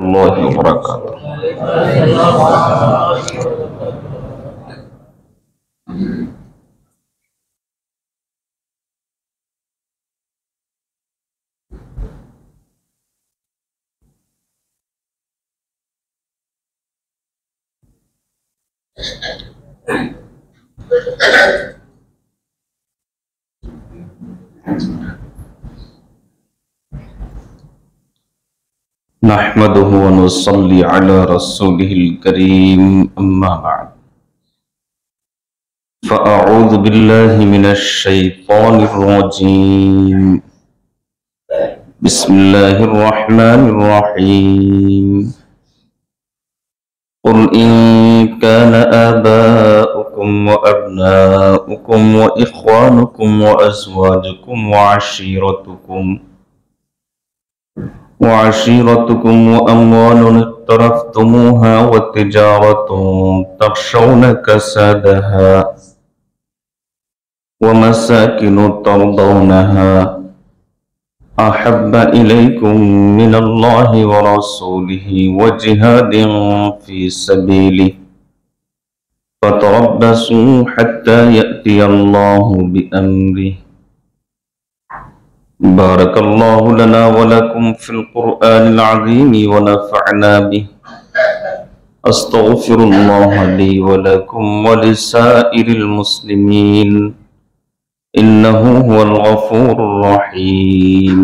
الله وبركاته. نحمده ونصلي على رسوله الكريم أما بعد فأعوذ بالله من الشيطان الرجيم بسم الله الرحمن الرحيم قل إن كان آباؤكم وأبناؤكم وإخوانكم وأزواجكم وعشيرتكم وأموال اقترفتموها وتجارة تخشون كسادها ومساكن ترضونها أحب إليكم من الله ورسوله وجهاد في سبيله فتربصوا حتى يأتي الله بأمره بارك الله لنا ولكم في القرآن العظيم ونفعنا به أستغفر الله لي ولكم ولسائر المسلمين إنه هو الغفور الرحيم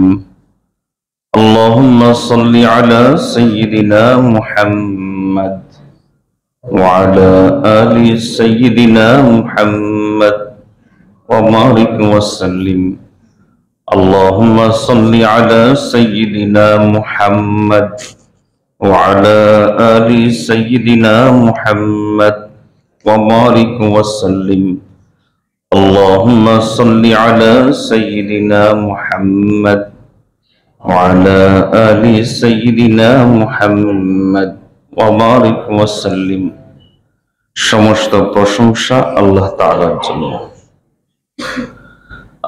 اللهم صل على سيدنا محمد وعلى آل سيدنا محمد وبارك وسلم اللهم صل على سيدنا محمد وعلى آل سيدنا محمد وبارك وسلم اللهم صل على سيدنا محمد وعلى آل سيدنا محمد وبارك وسلم সমস্ত প্রশংসা আল্লাহ তাআলার জন্য।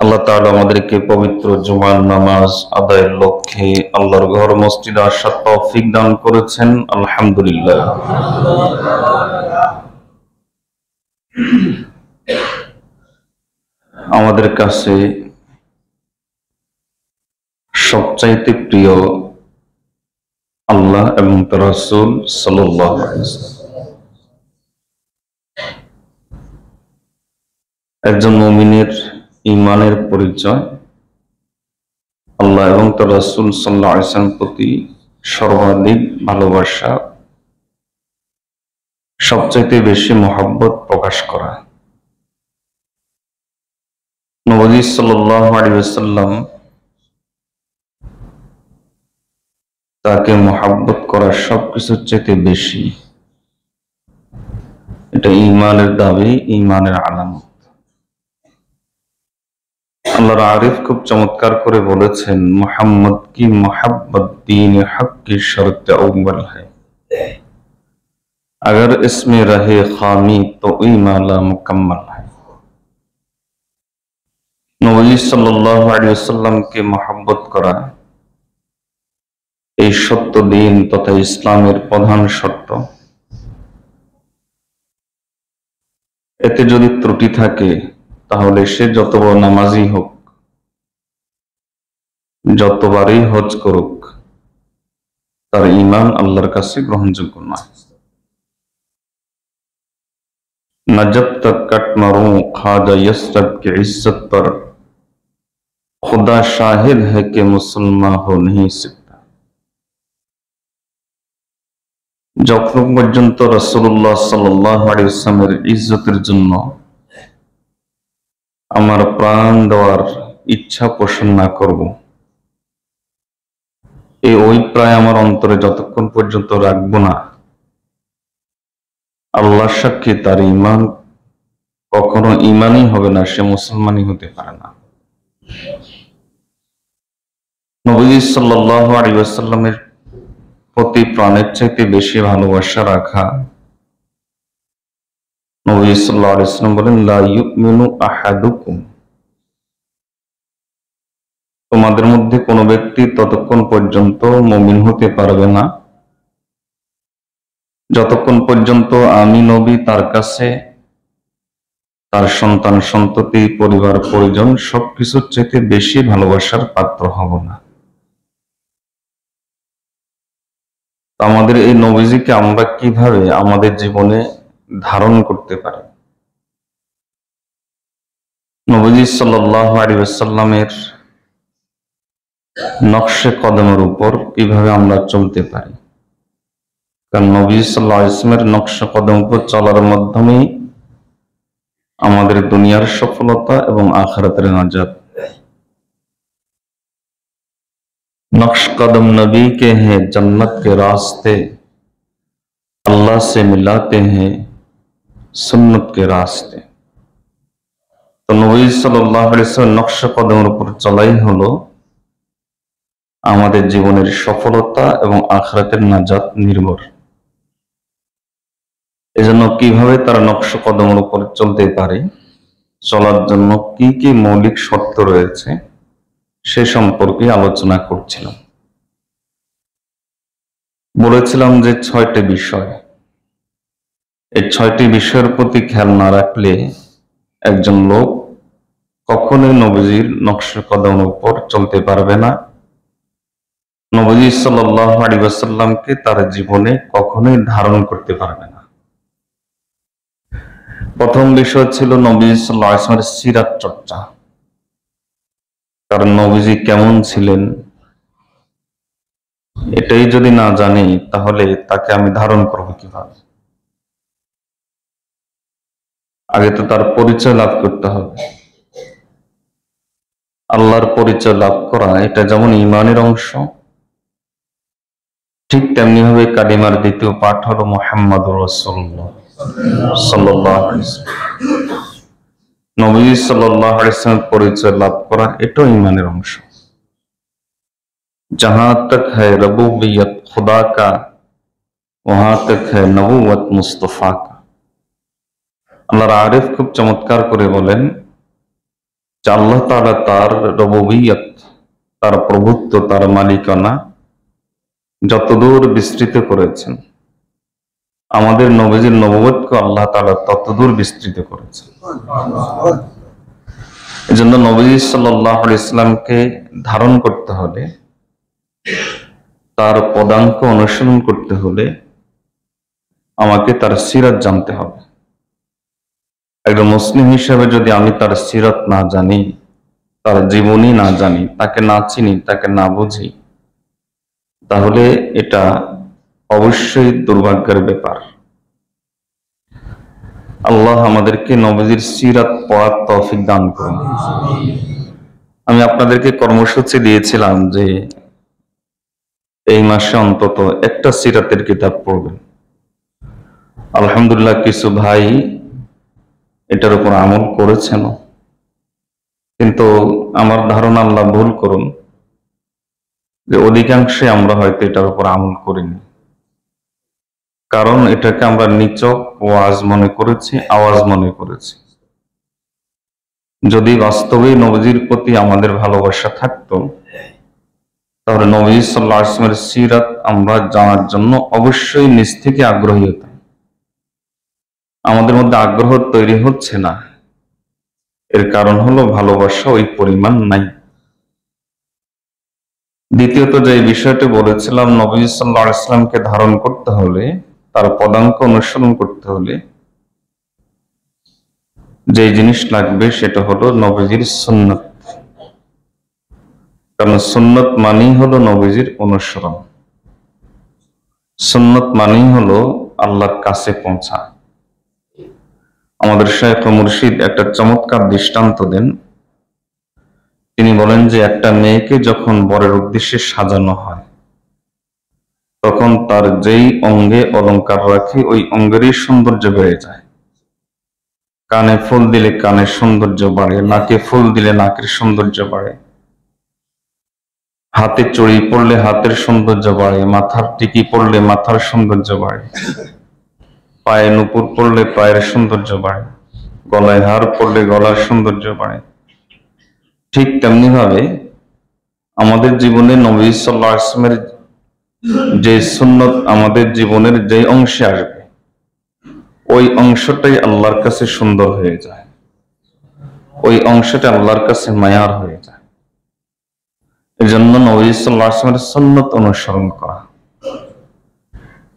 আল্লাহ তাআলা আমাদেরকে পবিত্র জুমার নামাজ আদায়ের লক্ষ্যে আল্লাহর ঘর মসজিদে আসার তৌফিক দান করেছেন, আলহামদুলিল্লাহ। আমাদের কাছে সবচাইতে প্রিয় আল্লাহ এবং তার রাসূল সাল্লাল্লাহু আলাইহি ওয়াসাল্লাম। একজন মুমিনের ঈমানের পরিচয় আল্লাহ এবং তার রাসূল সাল্লাল্লাহু আলাইহি ওয়াসাল্লামের প্রতি সর্বাধিক ভালোবাসা, সবচাইতে বেশি মহব্বত প্রকাশ করা। নবী সাল্লাল্লাহু আলাইহি ওয়াসাল্লাম তাকে মহব্বত করা সবকিছুর চাইতে বেশি, এটা ঈমানের দাবি, ঈমানের আলামত। আল্লাহর আরিফ খুব চমৎকার করে বলেছেন, মুহাম্মদ কি মোহব্বত দীন হক की शर्त अव्वल है, अगर इसमें रहे खामी तो ईमान मुकम्मल है। নবী সাল্লাল্লাহু আলাইহি ওয়াসাল্লামকে মহব্বত করা এই সত্য দিন তথা ইসলামের প্রধান শর্ত। এতে যদি ত্রুটি থাকে তাহলে সে যত বড় নামাজি হোক, যতবারই হজ করুক, তার ঈমান আল্লাহর কাছে গ্রহণযোগ্য নয়। না জব তক কট মারু খাজা ইসরত কি ইজ্জত পর खुदा शाहिद है कि मुसलमान हो नहीं सकता। যখন পর্যন্ত রাসূলুল্লাহ সাল্লাল্লাহু আলাইহি ওয়াসাল্লামের ইজ্জতের জন্য আমার প্রাণ দেওয়ার ইচ্ছা পোষণ না করব, ওই প্রায় আমার অন্তরে যতক্ষণ পর্যন্ত রাখবো না, আল্লাহর সাক্ষী তার ঈমান কখনো ঈমানই হবে না, সে মুসলমানই হতে পারে না। নবী সাল্লাল্লাহু আলাইহি ওয়াসাল্লামের প্রতি প্রাণের চাইতে বেশি ভালোবাসা রাখা। নবী সাল্লাল্লাহু আলাইহি ওয়াসাল্লাম বলেন, লা ইউমিনু আহাদুকুম, তোমাদের মধ্যে কোনো ব্যক্তি ততক্ষণ পর্যন্ত মুমিন হতে পারবে না যতক্ষণ পর্যন্ত আমি নবী তার কাছে তার সন্তান সন্ততি পরিবার পরিজন সবকিছুর চেয়ে বেশি ভালোবাসার পাত্র হব না। আমাদের এই নবীজিকে আমরা কিভাবে আমাদের জীবনে ধারণ করতে পারি? নবীজি সাল্লাল্লাহু আলাইহি ওয়াসাল্লামের নকশে কদমের উপর কিভাবে আমরা চলতে পারি? কারণ নবী সাল্লাল্লাহু আলাইহি ওয়াসাল্লামের নকশে কদম উপর চলার মাধ্যমেই আমাদের দুনিয়ার সফলতা এবং আখিরাতের নাজাত। नक्श कदम नबी के हैं, जन्नत के रास्ते अल्लाह से मिलाते हैं सुन्नत के रास्ते। तो नबी সাল্লাল্লাহু আলাইহি ওয়াসাল্লাম নকশা কদমের উপর চলাই হলো আমাদের জীবনের সফলতা এবং আখিরাতের নাজাত নির্ভর। এজন্য কিভাবে তার নকশা কদমের উপর চলতে পারে, চলার জন্য কি কি মৌলিক শর্ত রয়েছে সে সম্পর্কে আলোচনা করছিলাম। বলেছিলাম যে ৬টি বিষয়, এই ৬টি বিষয়ের প্রতি খেয়াল না রাখলে একজন লোক কখনোই নবীজির নকশা কদমের উপর চলতে পারবে না, নবী সাল্লাল্লাহু আলাইহি ওয়াসাল্লামকে তার জীবনে কখনোই ধারণ করতে পারবে না। প্রথম বিষয় ছিল নবী সাল্লাল্লাহু আলাইহি ওয়াসাল্লামের সিরাত চর্চা। কারণ নবীজি কেমন ছিলেন এটাই যদি না জানি তাহলে তাকে আমি ধারণ করব কিভাবে? আগে তো তার পরিচয় লাভ করতে হবে। আল্লাহর পরিচয় লাভ করা এটা যেমন ঈমানের অংশ, ঠিক তেমনি ভাবে কালিমার দ্বিতীয় পাঠ হলো মুহাম্মাদুর রাসূলুল্লাহ সাল্লাল্লাহু আলাইহি ওয়াসাল্লাম। নবী সাল্লাল্লাহু আলাইহি ওয়াসাল্লামের পরিচয় লাভ করা এটাও ঈমানের অংশ। जहां तक है रबूबियत खुदा का वहां तक है नबुवत मुस्तफा का। আল্লাহর আরিফ খুব চমৎকার করে বলেন যে আল্লাহ তাআলা তার রবুবিয়ত, তার প্রভুত্ব, তার মালিকানা যতদূর বিস্তৃত করেছেন, আমাদের নবীজির নবুয়তকে আল্লাহ তাআলা ততদূর বিস্তৃত করেছেন। এজন্য নবী সাল্লাল্লাহু আলাইহি ওয়াসাল্লামকে ধারণ করতে হলে, তার পদাঙ্ক অনুসরণ করতে হলে আমাকে তার সিরাত জানতে হবে। একজন মুসলিম হিসেবে যদি আমি তার সিরাত না জানি, তার জীবনী না জানি, তাকে না চিনি, তাকে না বুঝি, তাহলে এটা অবশ্যই দুর্ভাগ্যের ব্যাপার। আল্লাহ আমাদেরকে নবীজির সিরাত পড়ার তৌফিক দান করুন। আমি আপনাদেরকে কর্মসূচি দিয়েছিলাম যে এই মাসে অন্তত একটা সিরাতের কিতাব পড়বেন। আলহামদুলিল্লাহ কিছু ভাই এটার উপর আমল করেছেন, কিন্তু আমার ধারণা, আল্লাহ ভুল করুন, যে অধিকাংশে আমরা হয়তো এটার উপর আমল করিনি। কারণ এটাকে আমরা নিছক ওয়াজ মনে করেছি, আওয়াজ মনে করেছি। যদি বাস্তবেই নবীজির প্রতি আমাদের ভালোবাসা থাকতো তাহলে নবী সাল্লাল্লাহু আলাইহি ওয়াসাল্লামের সিরাত আমরা জানার জন্য অবশ্যই নিজ থেকে আগ্রহী হতাম। আমাদের মধ্যে আগ্রহ তৈরি হচ্ছে না, এর কারণ হলো ভালোবাসা ওই পরিমাণ নাই। দ্বিতীয়ত যে বিষয়টি বলেছিলাম, নবী সাল্লাল্লাহু আলাইহি ওয়াসাল্লামকে ধারণ করতে হলে, তার পদাঙ্ক অনুসরণ করতে হলে যে জিনিস লাগবে সেটা হলো নবীজির সুন্নাত। কারণ সুন্নাত মানেই হলো নবীজির অনুসরণ, সুন্নাত মানেই হলো আল্লাহর কাছে পৌঁছা। আমাদের শাইখ মুর্শিদ একটা চমৎকার দৃষ্টান্ত দেন। তিনি বলেন যে একটা মেয়েকে যখন বরের উদ্দেশ্যে সাজানো হয় তখন তার যেই অঙ্গে অলংকার রাখে ওই অঙ্গেরই সৌন্দর্য বেড়ে যায়। কানে ফুল দিলে কানের সৌন্দর্য বাড়ে, নাকে ফুল দিলে নাকের সৌন্দর্য বাড়ে, হাতে চড়ি পড়লে হাতের সৌন্দর্য বাড়ে, মাথার টিকি পড়লে মাথার সৌন্দর্য বাড়ে, পায়ে নুপুর পড়লে পায়ের সৌন্দর্য বাড়ে, গলায় হার পড়লে গলার সৌন্দর্য বাড়ে। ঠিক তেমনি ভাবে আমাদের জীবনে নবী সাল্লাল্লাহু আলাইহি ওয়াসাল্লামের যে সুন্নত আমাদের জীবনের যে অংশে আসবে ওই অংশটাই আল্লাহর কাছে সুন্দর হয়ে যায়, ওই অংশটা আল্লাহর কাছে মায়ার হয়ে যায়। এজন্য নবী সাল্লাল্লাহু আলাইহি ওয়াসাল্লামের সুন্নত অনুসরণ করা।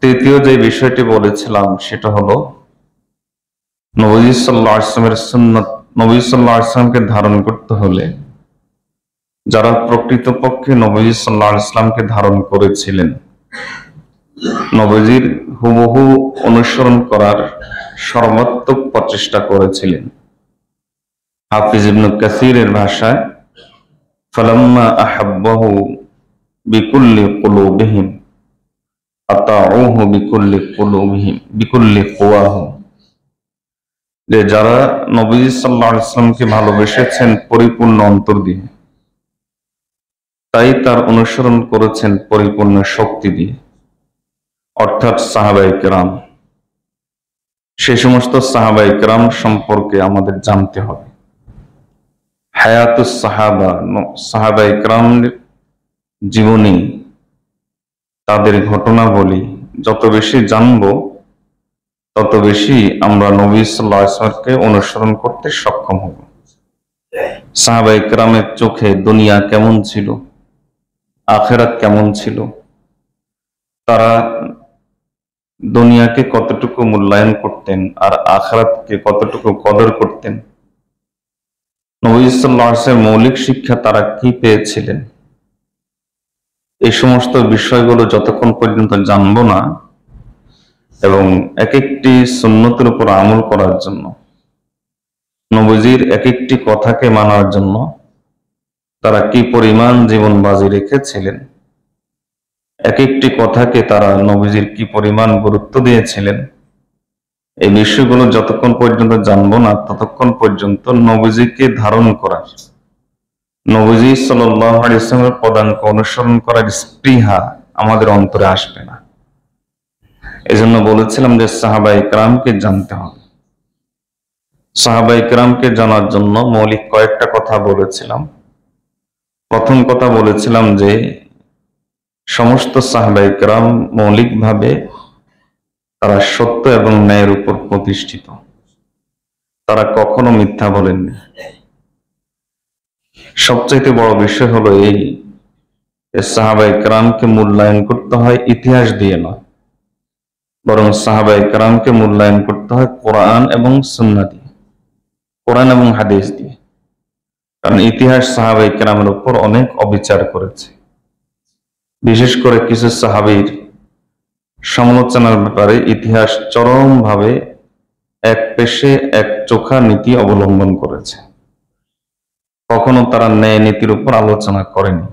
তৃতীয় যে বিষয়টি বলেছিলাম সেটা হলো নবী সাল্লাল্লাহু আলাইহি ওয়াসাল্লামের সুন্নত, নবী সাল্লাল্লাহু আলাইহি ওয়াসাল্লামকে ধারণ করতে হলে যারা প্রকৃতপক্ষে নবী সাল্লাল্লাহু আলাইহি ওয়াসাল্লামকে ধারণ করেছিলেন, নবীজির হুবহু অনুসরণ করার সর্বাত্মক প্রচেষ্টা করেছিলেন। হাফিজ ইবনে কাসিরের ভাষায় ফালাম্মা আহাব্বাহু বিকুল্লি কুলুবিহিম আতাউহু বিকুল্লি কুলুবিহিম বিকুল্লি কুওয়াহুম, যে যারা নবী সাল্লাল্লাহু আলাইহি ওয়াসাল্লামকে ভালোবেসেছেন পরিপূর্ণ অন্তর দিয়ে, তাই তার অনুসরণ করেছেন পরিপূর্ণ শক্তি দিয়ে, অর্থাৎ সাহাবায়ে কেরাম। সেই সমস্ত সাহাবায়ে কেরাম সম্পর্কে আমাদের জানতে হবে। হায়াতুস সাহাবা, সাহাবায়ে কেরামের জীবনী, তাদের ঘটনাবলী যত বেশি জানবো তত বেশি আমরা নবী সাল্লাল্লাহু আলাইহি ওয়াসাল্লামকে অনুসরণ করতে সক্ষম হব। সাহাবায়ে কেরামের চোখে দুনিয়া কেমন ছিল, আখিরাত কেমন ছিল, তারা দুনিয়াকে কতটুকু মূল্যায়ন করতেন আর আখিরাতকে কতটুকু কদর করতেন, নবী সাল্লাল্লাহু আলাইহি ওয়াসাল্লামের মৌলিক শিক্ষা তারা কি পেয়েছিলেন, এই সমস্ত বিষয়গুলো যতক্ষণ পর্যন্ত জানবো না এবং এক একটি সুন্নতের উপর আমল করার জন্য, নবীজির এক একটি কথাকে মানার জন্য তারা কি পরিমাণ জীবন বাজি রেখেছিলেন, এক একটি কথাকে তারা নবীজির কি পরিমাণ গুরুত্ব দিয়েছিলেন, এই বিষয়গুলো যতক্ষণ পর্যন্ত জানবো না ততক্ষণ পর্যন্ত নবীজিকে ধারণ করার, নবীজি সাল্লাল্লাহু আলাইহি ওয়াসাল্লামের পদাঙ্ক অনুসরণ করার স্পৃহা আমাদের অন্তরে আসবে না। এজন্য বলেছিলাম যে সাহাবায়ে কেরামকে জানতে হবে। সাহাবায়ে কেরামকে জানার জন্য মৌলিক কয়েকটা কথা বলেছিলাম। প্রথম কথা বলেছিলাম যে সমস্ত সাহাবায়ে কেরাম মৌলিকভাবে তারা সত্য এবং ন্যায়ের উপর প্রতিষ্ঠিত, তারা কখনো মিথ্যা বলেননি। সবচাইতে বড় বিষয় হলো এই, সাহাবায়ে কেরামকে মূল্যায়ন করতে হয় ইতিহাস দিয়ে নয়, বরং সাহাবায়ে কেরামকে মূল্যায়ন করতে হয় কোরআন এবং সুন্নাহ দিয়ে, কোরআন এবং হাদিস দিয়ে। কারণ ইতিহাস সাহাবায়ে কেরামের উপর অনেক অবিচার করেছে। বিশেষ করে কিছু সাহাবীর সমালোচনার ব্যাপারে ইতিহাস চরমভাবে এক পেশে এক চোখা নীতি অবলম্বন করেছে। কখনো তারা ন্যায় নীতির উপর আলোচনা করেনি।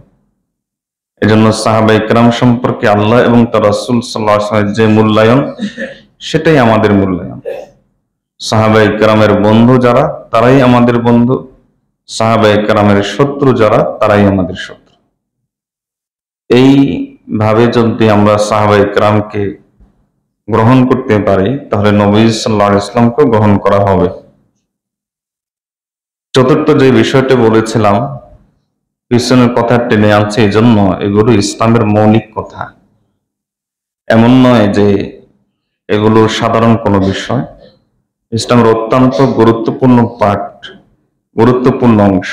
এজন্য সাহাবায়ে কেরাম সম্পর্কে আল্লাহ এবং তার রাসূল সাল্লাল্লাহু আলাইহি ওয়াসাল্লামের যে মূল্যায়ন, সেটাই আমাদের মূল্যায়ন। সাহাবায়ে কেরামের বন্ধু যারা, তারাই আমাদের বন্ধু, সাহাবায়ে কেরামের শত্রু যারা, তারাই আমাদের শত্রু। এই ভাবে যদি আমরা সাহাবায়ে কেরামকে গ্রহণ করতে পারি তাহলে নবী সাল্লাল্লাহু আলাইহি ওয়াসাল্লামকে গ্রহণ করা হবে। চতুর্থ যে বিষয়টা বলেছিলাম, পিছনের কথা টেনে আনছে, এই জন্য এগুলো ইসলামের মৌলিক কথা, এমন নয় যে এগুলো সাধারণ কোনো বিষয়। ইসলামের অত্যন্ত গুরুত্বপূর্ণ পার্ট, গুরুত্বপূর্ণ অংশ।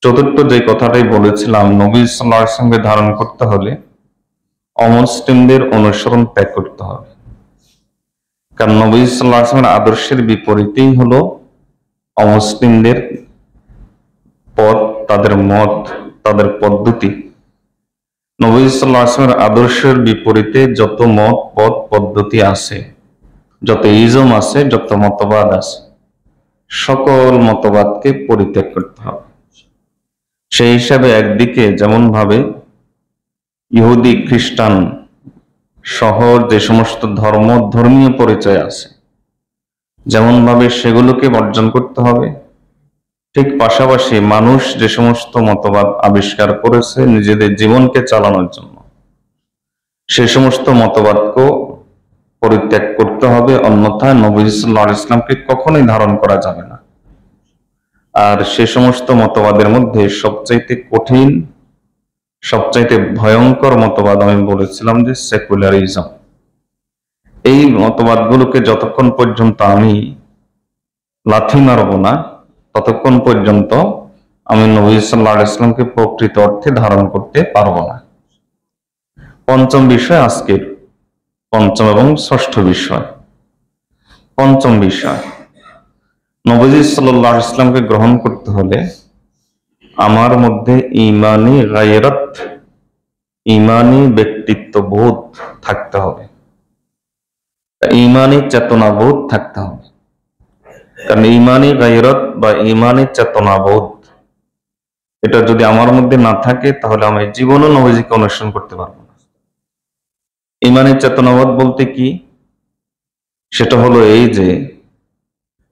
চতুর্থ যে কথাটাই বলেছিলাম, নবী সাল্লাল্লাহু আলাইহি ওয়াসাল্লামকে ধারণ করতে হলে অমুসলিমদের অনুসরণ ত্যাগ করতে হবে। কারণ নবী সাল্লাল্লাহু আলাইহি ওয়াসাল্লামের আদর্শের বিপরীতেই হলো অমুসলিমদের পথ, তাদের মত, তাদের পদ্ধতি। নবী সাল্লাল্লাহু আলাইহি ওয়াসাল্লামের আদর্শের বিপরীতে যত মত, পথ, পদ্ধতি আছে, যত ইজম আছে, যত মতবাদ আছে, সকল মতবাদকে পরিত্যাগ করতে হবে। সেই হিসাবে একদিকে যেমন ভাবে ইহুদি, খ্রিস্টান সহ যে সমস্ত ধর্মীয় পরিচয় আছে, যেমন ভাবে সেগুলোকে বর্জন করতে হবে, ঠিক পাশাপাশি মানুষ যে সমস্ত মতবাদ আবিষ্কার করেছে নিজেদের জীবনকে চালানোর জন্য, সে সমস্ত মতবাদকে পরিত্যাগ করতে হবে, অন্যথায় নবী সাল্লাল্লাহু আলাইহি ওয়াসাল্লামকে কখনোই ধারণ করা যাবে না। আর সে সমস্ত মতবাদের মধ্যে সবচাইতে কঠিন সবচাইতে ভয়ঙ্কর মতবাদ আমি বলেছিলাম যে সেকুলারিজম। এই মতবাদগুলোকে যতক্ষণ পর্যন্ত আমি লাথি মারব না, ততক্ষণ পর্যন্ত আমি নবী সাল্লাল্লাহু আলাইহি ওয়াসাল্লামকে প্রকৃত অর্থে ধারণ করতে পারবো না। পঞ্চম বিষয়, আজকের পঞ্চম এবং ষষ্ঠ বিষয়। পঞ্চম বিষয়, নবী সাল্লাল্লাহু আলাইহি ওয়াসাল্লামকে গ্রহণ করতে হলে আমার মধ্যে ঈমানি গায়রাত, ঈমানি ব্যক্তিত্ববোধ থাকতে হবে, ঈমানি চেতনাবোধ থাকতে হবে। কারণ ঈমানি গায়রাত বা ঈমানি চেতনাবোধ এটা যদি আমার মধ্যে না থাকে তাহলে আমি জীবনও নবীজিকে অনুসরণ করতে পারবো না। ঈমানি চেতনাবোধ বলতে কি? সেটা হলো এই যে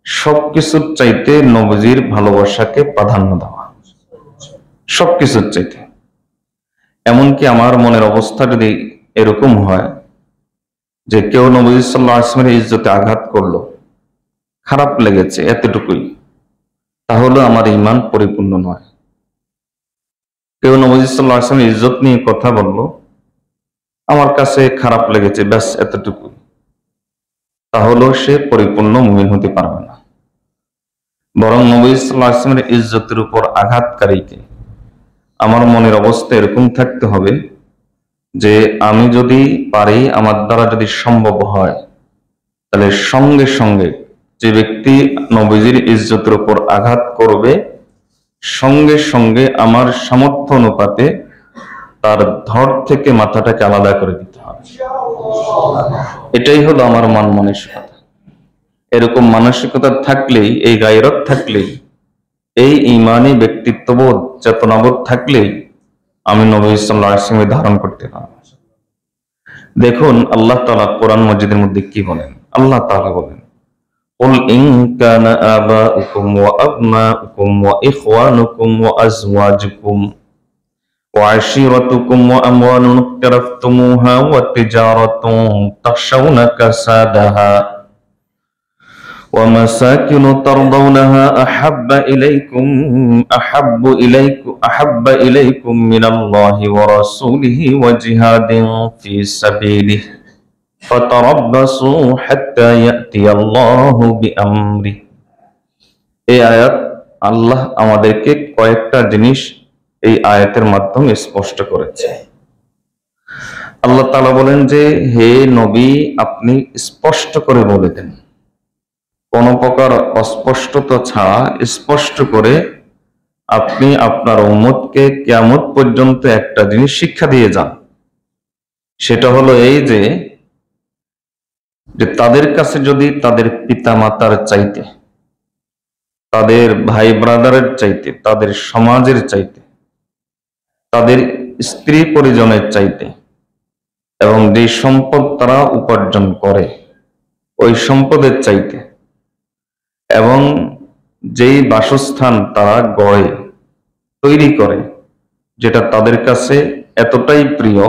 সবকিছুর চাইতে নবীজির ভালোবাসাকে প্রাধান্য দেওয়া, সবকিছুর চাইতে। এমনকি আমার মনের অবস্থা যদি এরকম হয় যে কেউ নবী সাল্লাল্লাহু আলাইহি ওয়াসাল্লামের ইজ্জতে আঘাত করলো, খারাপ লেগেছে, এতটুকুই, তাহলে আমার ঈমান পরিপূর্ণ নয়। কেউ নবী সাল্লাল্লাহু আলাইহি ওয়াসাল্লামের ইজ্জত নিয়ে কথা বললো, আমার কাছে খারাপ লেগেছে, ব্যাস এতটুকুই, তাহলেও সে পরিপূর্ণ মুমিন হতে পারবে না। বরং নবী সাল্লাল্লাহু আলাইহি ওয়াসাল্লামের ইজ্জতের উপর আঘাতকারীকে আমার মনের অবস্থা এরকম থাকতে হবে যে আমি যদি পারি, আমার দ্বারা যদি সম্ভব হয়, তাহলে সঙ্গে সঙ্গে যে ব্যক্তি নবীজির ইজ্জতের উপর আঘাত করবে, সঙ্গে সঙ্গে আমার সামর্থ্য অনুপাতে তার ধড় থেকে মাথাটাকে আলাদা করে দিতে হবে। এটাই হলো আমার মান মানসিকতা। এরকম মানসিকতা থাকলেই, এই গায়রত থাকলেই, এই ঈমানি ব্যক্তিত্ববোধ চেতনাবোধ থাকলেই আমি নবী সাল্লাল্লাহু আলাইহি ওয়াসাল্লামকে ধারণ করতে পারব। দেখুন আল্লাহ তাআলা কোরআন মাজিদের মধ্যে কি বলেন। আল্লাহ তাআলা বলেন, قل إن كان آباؤكم وأبناؤكم وإخوانكم وأزواجكم وعشيرتكم وأموال اقترفتموها وتجارة تخشون كسادها ومساكن ترضونها أحب إليكم من الله ورسوله وجهاد في سبيله فتربصوا حتى يأتي الله بأمره। এই আয়াত আল্লাহ আমাদেরকে কয়েকটা জিনিস এই আয়াতের মাধ্যমে স্পষ্ট করেছে। আল্লাহ তাআলা বলেন যে, হে নবী, আপনি স্পষ্ট করে বলে দেন, কোন প্রকার অস্পষ্টতা ছাড়া স্পষ্ট করে আপনি আপনার উম্মতকে কিয়ামত পর্যন্ত একটা জিনিস শিক্ষা দিয়ে যান। সেটা হলো এই যে তাদের কাছে যদি তাদের পিতা মাতার চাইতে, তাদের ভাই ব্রাদারের চাইতে, তাদের সমাজের চাইতে, তাদের স্ত্রী পরিজনের চাইতে এবং যে সম্পদ তারা উপার্জন করে ওই সম্পদের চাইতে, এবং যেই বাসস্থান তারা গড়ে তৈরি করে, যেটা তাদের কাছে এতটাই প্রিয়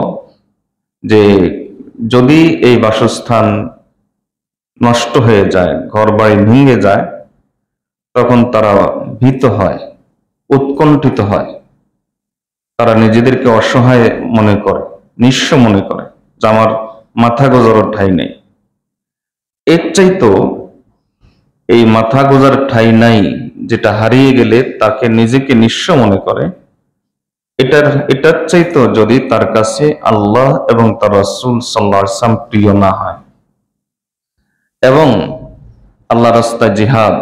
যে যদি এই বাসস্থান নষ্ট হয়ে যায়, ঘরবাড়ি ভেঙে যায়, তখন তারা ভীত হয়, উৎকণ্ঠিত হয়, তারা নিজেদেরকে অসহায় মনে করে, নিঃস্ব মনে করে যে আমার মাথা গোজার ঠাঁই নেই। এর চাইতো এই মাথা গোজার ঠাঁই নাই যেটা হারিয়ে গেলে তাকে নিজেকে নিঃস্ব মনে করে, এটার চাইতো যদি তার কাছে আল্লাহ এবং তার রাসূল সাল্লাল্লাহু আলাইহি ওয়াসাল্লাম প্রিয় না হয় এবং আল্লাহ রাস্তায় জিহাদ,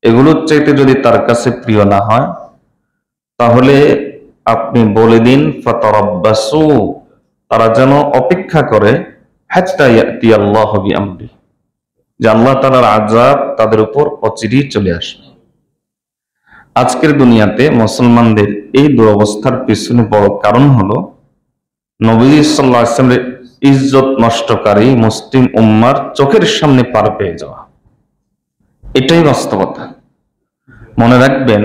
এগুলোর চাইতে যদি তার কাছে প্রিয় না হয়, তাহলে আপনি বলে দিন ফাতারাব্বাসু, তারা যেন অপেক্ষা করে হাত্তা ইয়াতি আল্লাহু বিআমরি, যে আল্লাহ তাআলার আযাব তাদের উপর অচিরেই চলে আসবে। আজকের দুনিয়াতে মুসলমানদের এই দুরবস্থার পিছনে বড় কারণ হলো নবী সাল্লাল্লাহু আলাইহি ওয়াসাল্লামের ইজ্জত নষ্টকারী মুসলিম উম্মার চোখের সামনে পার পেয়ে যাওয়া। এটাই বাস্তবতা। মনে রাখবেন,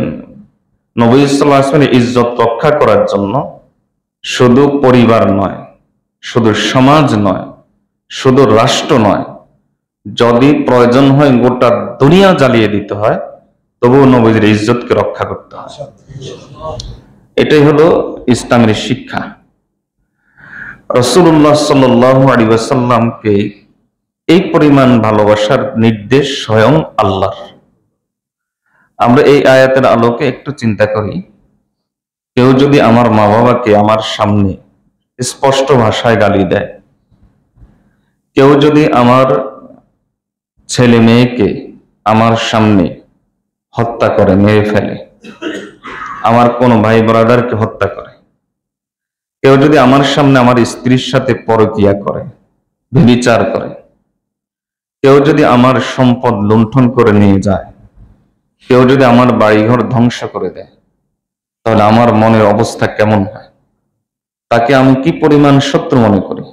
নবী সাল্লাল্লাহু আলাইহি ওয়াসাল্লামের ইজ্জত রক্ষা করার জন্য শুধু পরিবার নয়, শুধু সমাজ নয়, শুধু রাষ্ট্র নয়, যদি প্রয়োজন হয় গোটা দুনিয়া জ্বালিয়ে দিতে হয়, তবুও নবীর ইজ্জতকে রক্ষা করতে হয়। এটাই হলো ইসলামের শিক্ষা। রাসূলুল্লাহ সাল্লাল্লাহু আলাইহি ওয়াসাল্লামকে এই পরিমাণ ভালোবাসার নির্দেশ স্বয়ং আল্লাহর। আমরা এই আয়াতের আলোকে একটু চিন্তা করি, কেউ যদি আমার মা বাবাকে আমার সামনে স্পষ্ট ভাষায় গালি দেয়, কেউ যদি আমার ছেলে মেয়েকে আমার সামনে হত্যা করে, মেরে ফেলে, আমার কোনো ভাই ব্রাদারকে হত্যা করে, কেউ যদি আমার সামনে আমার স্ত্রীর সাথে পরকীয়া করে, ব্যভিচার করে, কেউ যদি আমার সম্পদ লুণ্ঠন করে নিয়ে যায়, কেউ যদি আমার বাড়িঘর ধ্বংস করে দেয়, তাহলে আমার মনের অবস্থা কেমন হয়? তাকে আমি কি পরিমাণ শত্রু মনে করি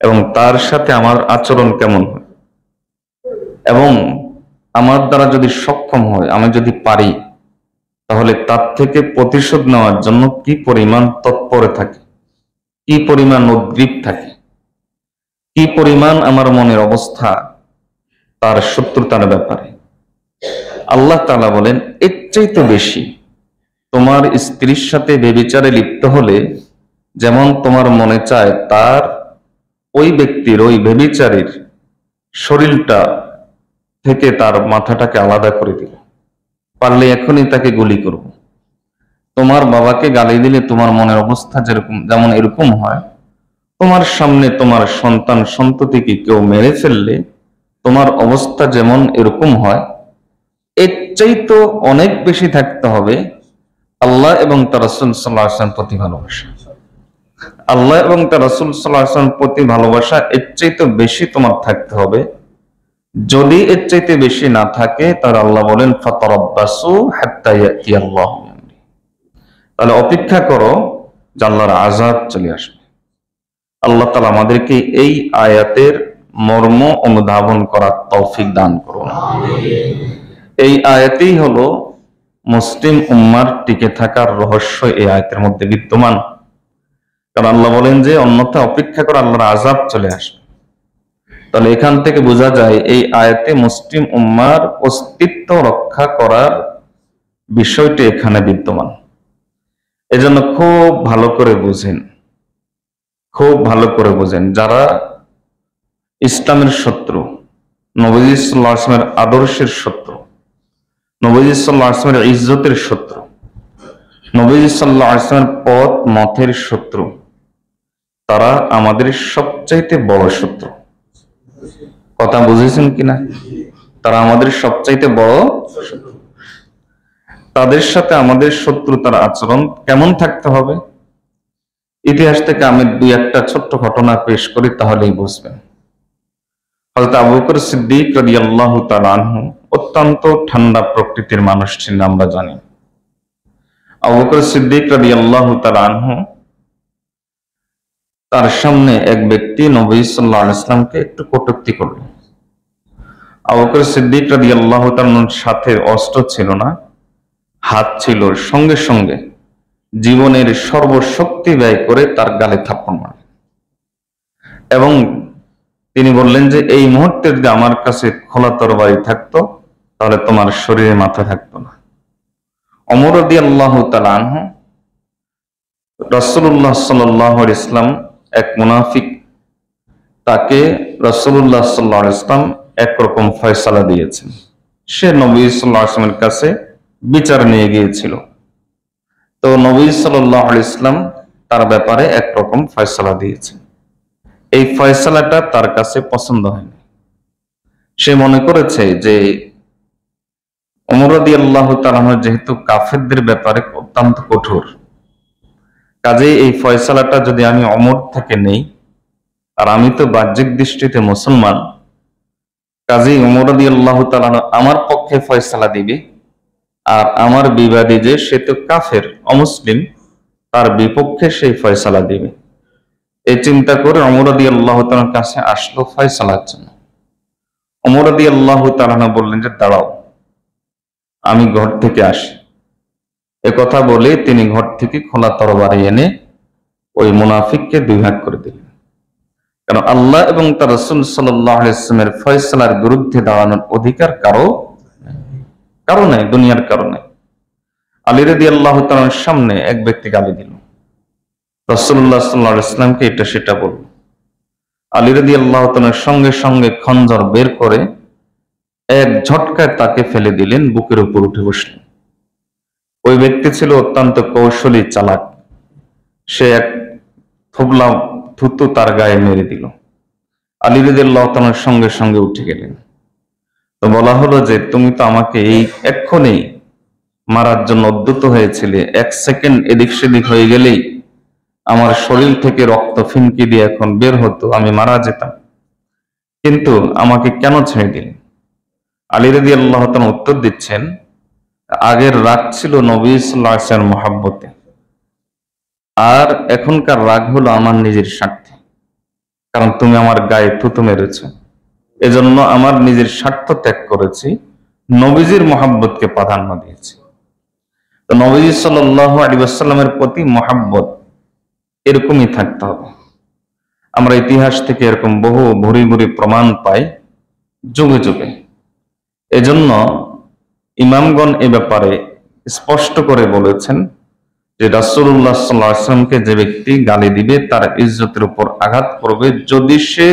এবং তার সাথে আমার আচরণ কেমন হয়, এবং আমার দ্বারা যদি সক্ষম হয়, আমি যদি পারি, তাহলে তার থেকে প্রতিশোধ নেওয়ার জন্য কি পরিমাণ তৎপরে থাকে, কি পরিমাণ উদ্গ্রীব থাকে, কি পরিমাণ আমার মনের অবস্থা তার শত্রুতার ব্যাপারে। আল্লাহ তাআলা বলেন, এর চাইতে বেশি তোমার স্ত্রীর সাথে ব্যভিচারে লিপ্ত হলে যেমন তোমার মনে চায় তার, ওই ব্যক্তির, ওই ব্যভিচারীর শরীরটা থেকে তার মাথাটাকে আলাদা করে দিল, পারলে এখনই তাকে গুলি করব। তোমার বাবাকে গালি দিলে তোমার মনের অবস্থা যেমন এরকম হয়, তোমার সামনে তোমার সন্তান সন্ততিকে কেউ মেরে ফেললে তোমার অবস্থা যেমন এরকম হয়, এর চাইতে অনেক বেশি থাকতে হবে আল্লাহ এবং তার রাসূল সাল্লাল্লাহু আলাইহি ওয়াসাল্লামের প্রতি ভালোবাসা। আল্লাহ এবং তার রাসূল সাল্লাল্লাহু আলাইহি ওয়াসাল্লামের প্রতি ভালোবাসা এর চাইতে বেশি তোমার থাকতে হবে। যদি এর চাইতে বেশি না থাকে, তাহলে আল্লাহ বলেন, ফাতারাব্বাসু হাত্তা ইয়াতিয়াল্লাহু বিআমরি, তাহলে অপেক্ষা করো যে আল্লাহর আযাব চলে আসবে। আল্লাহ তাআলা আমাদেরকে এই আয়াতের মর্ম অনুধাবন করার তৌফিক দান করুন। এই আয়াতেই হলো মুসলিম উম্মার টিকে থাকার রহস্য এই আয়াতের মধ্যে বিদ্যমান। কারণ আল্লাহ বলেন যে অন্যথা অপেক্ষা করে আল্লাহর আযাব চলে আসবে। তাহলে এখান থেকে বোঝা যায় এই আয়াতে মুসলিম উম্মার অস্তিত্ব রক্ষা করার বিষয়টি এখানে বিদ্যমান। এজন্য খুব ভালো করে বুঝেন, খুব ভালো করে বুঝেন, যারা ইসলামের শত্রু, নবীজি সাল্লাল্লাহু আলাইহি ওয়াসাল্লামের আদর্শের শত্রু, নবীজি সাল্লাল্লাহু আলাইহি ওয়াসাল্লামের ইজ্জতের শত্রু, নবীজি সাল্লাল্লাহু আলাইহি ওয়াসাল্লামের পথ মতের শত্রু, তারা আমাদের সবচাইতে বড় শত্রু। কথা বুঝেছেন কিনা? তারা আমাদের সবচাইতে বড় শত্রু। তাদের সাথে আমাদের শত্রুতার আচরণ কেমন থাকতে হবে? ইতিহাস থেকে আমি দুই একটা ছোট্ট ঘটনা পেশ করি, তাহলেই বুঝবেন। হযরত আবু বকর সিদ্দিক রাদিয়াল্লাহু তাআলা আনহু অত্যন্ত ঠান্ডা প্রকৃতির মানুষ ছিলেন, আমরা জানি। আবু বকর সিদ্দিক রাদিয়াল্লাহু তাআলা আনহু, তার সামনে এক ব্যক্তি নবী সাল্লাল্লাহু আলাইহি ওয়াসাল্লামকে একটু কটূক্তি করল। আবু বকর সিদ্দিক রাদিয়াল্লাহু তাআলার সাথে অস্ত্র ছিল না, হাত ছিল, সঙ্গে সঙ্গে জীবনের সর্বশক্তি ব্যয় করে তার গালে থাপ্পড় মারলেন এবং তিনি বললেন যে এই মুহূর্তে যদি আমার কাছে খোলা তরবারি থাকতো, তাহলে তোমার শরীরে মাথা থাকতো না। ওমর রাদিয়াল্লাহু তাআলা আনহু, রাসূলুল্লাহ সাল্লাল্লাহু আলাইহি ওয়াসাল্লাম এক মুনাফিক, তাকে রাসূলুল্লাহ সাল্লাল্লাহু আলাইহি ওয়াসাল্লাম একরকম ফয়সালা দিয়েছেন। সে নবী সাল্লাল্লাহু আলাইহি ওয়াসাল্লামের কাছে বিচার নিয়ে গিয়েছিল। তো নবী সাল্লাল্লাহু আলাইহি ওয়াসাল্লাম তার ব্যাপারে একরকম ফয়সালা দিয়েছেন। এই ফয়সালাটা তার কাছে পছন্দ হয়নি। সে মনে করেছে যে ওমর রাদিয়াল্লাহু তাআলা যেহেতু কাফেরদের ব্যাপারে অত্যন্ত কঠোর, কাজেই এই ফয়সালাটা যদি আমি ওমর থেকে নেই, আর আমি তো বাহ্যিক দৃষ্টিতে মুসলমান, কাজেই ওমর রাদিয়াল্লাহু তাআলা আমার পক্ষে ফয়সালা দিবে, আর আমার বিবাদী যে সে তো কাফের, অমুসলিম, তার বিপক্ষে সেই ফয়সালা দিবে। এই চিন্তা করে ওমর রাদিয়াল্লাহু তাআলার কাছে আসলো ফয়সালার জন্য। ওমর রাদিয়াল্লাহু তাআলা বললেন যে দাঁড়াও, আমি ঘর থেকে আসি। এ কথা বলে তিনি ঘর থেকে খোলা তরবারি এনে ওই মুনাফিককে দুই ভাগ করে দিলেন। কারণ আল্লাহ এবং তার রাসূল সাল্লাল্লাহু আলাইহি ওয়াসাল্লামের ফয়সালার বিরুদ্ধে দাঁড়ানোর অধিকার কারো নাই, দুনিয়ার কারণে। আলী রাদিয়াল্লাহু তাআলার সামনে এক ব্যক্তি গালি দিল, রাসূলুল্লাহ সাল্লাল্লাহু আলাইহি ওয়াসাল্লামকে এটা সেটা বলল। আলী রাদিয়াল্লাহু তাআলার সঙ্গে সঙ্গে খঞ্জর বের করে এক ঝটকায় তাকে ফেলে দিলেন, বুকের উপর উঠে বসলেন। ওই ব্যক্তি ছিল অত্যন্ত কৌশলী, চালাক। সে এক থুবলা থুতু তার গায়ে মেরে দিল। আলী রাদিয়াল্লাহু তাআলার সঙ্গে সঙ্গে উঠে গেলেন। তো বলা হলো যে তুমি তো আমাকে এই এক্ষুনি মারার জন্য উদ্যত হয়েছিলে, 1 সেকেন্ড এদিক সেদিক হয়ে গেলেই আমার শরীর থেকে রক্ত ফিনকি দিয়ে এখন বের হতো, আমি মারা যেতাম, কিন্তু আমাকে কেন ছেড়ে দিলেন? আলী রাদিয়াল্লাহু তাআলা উত্তর দিচ্ছেন, আগের রাগ ছিল নবী সাল্লাল্লাহু আলাইহি ওয়াসাল্লামের মহব্বতে, আর এখনকার রাগ হলো আমার নিজের স্বার্থে। কারণ তুমি আমার গায়ে থুতু মেরেছ, এজন্য আমার নিজের স্বার্থ ত্যাগ করেছি, নবীজির মহব্বতকে প্রাধান্য দিয়েছি। তো নবীজি সাল্লাল্লাহু আলাইহি ওয়াসাল্লামের প্রতি মহব্বত এরকমই থাকতে হবে। আমরা ইতিহাস থেকে এরকম বহু ভুরি ভুরি প্রমাণ পাই যুগে যুগে। এজন্য ইমামগণ এ ব্যাপারে স্পষ্ট করে বলেছেন যে রাসূলুল্লাহ সাল্লাল্লাহু আলাইহি ওয়াসাল্লামকে যে ব্যক্তি গালি দিবে তার ইজ্জতের উপর আঘাত করবে। যদি সে